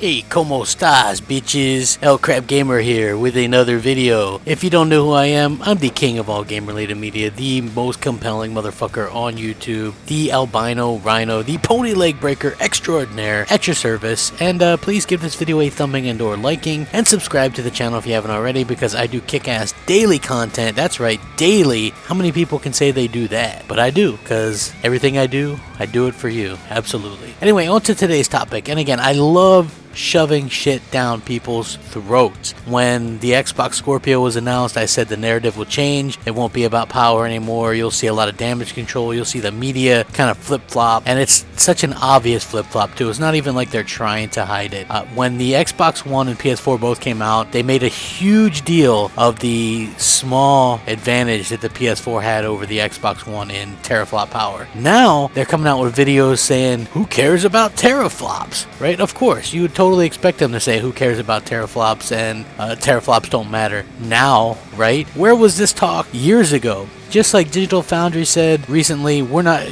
Hey, como estas, bitches? El Crapgamer here with another video. If you don't know who I am, I'm the king of all game-related media, the most compelling motherfucker on YouTube, the albino rhino, the pony leg breaker extraordinaire at your service. And please give this video a thumbing and or liking, and subscribe to the channel if you haven't already, because I do kick-ass daily content. That's right, daily. How many people can say they do that? But I do, because everything I do it for you. Absolutely. Anyway, on to today's topic. And again, I love shoving shit down people's throats. When the Xbox Scorpio was announced, I said the narrative will change. It won't be about power anymore. You'll see a lot of damage control. You'll see the media kind of flip-flop, and it's such an obvious flip-flop too. It's not even like they're trying to hide it. When the Xbox One and PS4 both came out, they made a huge deal of the small advantage that the PS4 had over the Xbox One in teraflop power. Now they're coming out with videos saying, who cares about teraflops, right? Of course, you would totally expect them to say who cares about teraflops, and teraflops don't matter now, right? Where was this talk years ago? Just like Digital Foundry said recently, we're not,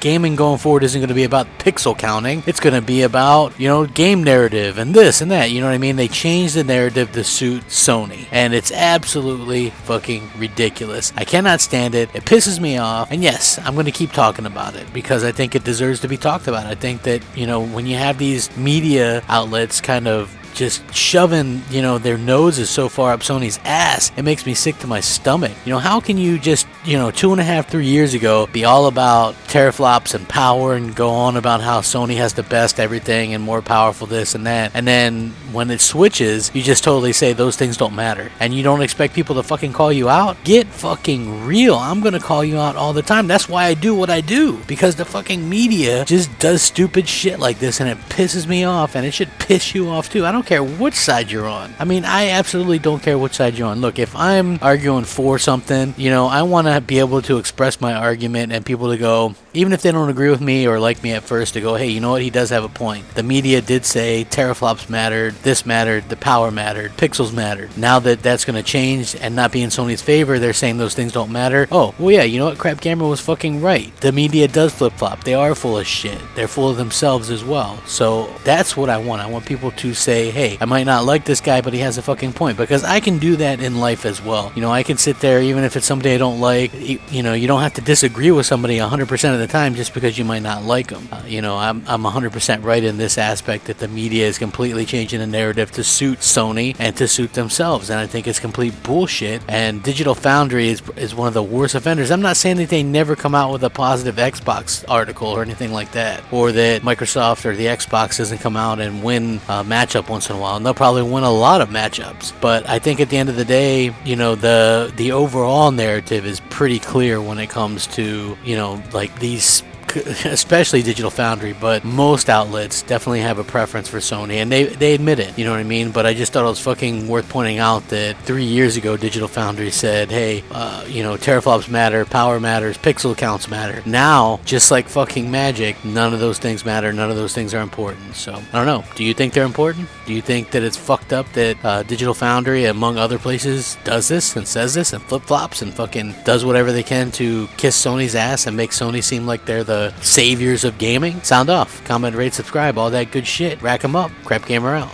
gaming going forward isn't going to be about pixel counting. It's going to be about, game narrative and this and that. You know what I mean? They changed the narrative to suit Sony, and it's absolutely fucking ridiculous. I cannot stand it. It pisses me off. And yes, I'm going to keep talking about it because I think it deserves to be talked about. I think that, when you have these media outlets kind of just shoving, their noses so far up Sony's ass, it makes me sick to my stomach. How can you just, 2.5, 3 years ago be all about teraflops and power and go on about how Sony has the best everything and more powerful this and that, and then when it switches, you just totally say those things don't matter, and you don't expect people to fucking call you out? Get fucking real. I'm gonna call you out all the time. That's why I do what I do, because the fucking media just does stupid shit like this, and it pisses me off, and it should piss you off too. I don't care which side you're on. I mean, I absolutely don't care which side you're on. Look, if I'm arguing for something, I want to be able to express my argument and people to go, even if they don't agree with me or like me at first, to go, hey, you know what, he does have a point. The media did say teraflops mattered, this mattered, the power mattered, pixels mattered. Now that that's going to change and not be in Sony's favor, they're saying those things don't matter. Oh, well, yeah, you know what, Crapgamer was fucking right. The media does flip-flop. They are full of shit. They're full of themselves as well. So that's what I want. I want people to say, hey, I might not like this guy, but he has a fucking point, because I can do that in life as well. I can sit there, even if it's somebody I don't like, you don't have to disagree with somebody 100% of the time just because you might not like them. I'm 100% right in this aspect that the media is completely changing the narrative to suit Sony and to suit themselves, and I think it's complete bullshit, and Digital Foundry is one of the worst offenders. I'm not saying that they never come out with a positive Xbox article or anything like that, or that Microsoft or the Xbox doesn't come out and win a matchup once in a while, and they'll probably win a lot of matchups, but I think at the end of the day, the overall narrative is pretty clear when it comes to, like these, especially Digital Foundry, but most outlets definitely have a preference for Sony, and they admit it, you know what I mean? But I just thought it was fucking worth pointing out that 3 years ago Digital Foundry said, hey, teraflops matter, power matters, pixel counts matter. Now, just like fucking magic, none of those things matter, none of those things are important. So, I don't know. Do you think they're important? Do you think that it's fucked up that Digital Foundry, among other places, does this and says this and flip-flops and fucking does whatever they can to kiss Sony's ass and make Sony seem like they're the saviors of gaming? Sound off. Comment, rate, subscribe, all that good shit. Rack 'em up. Crapgamer out.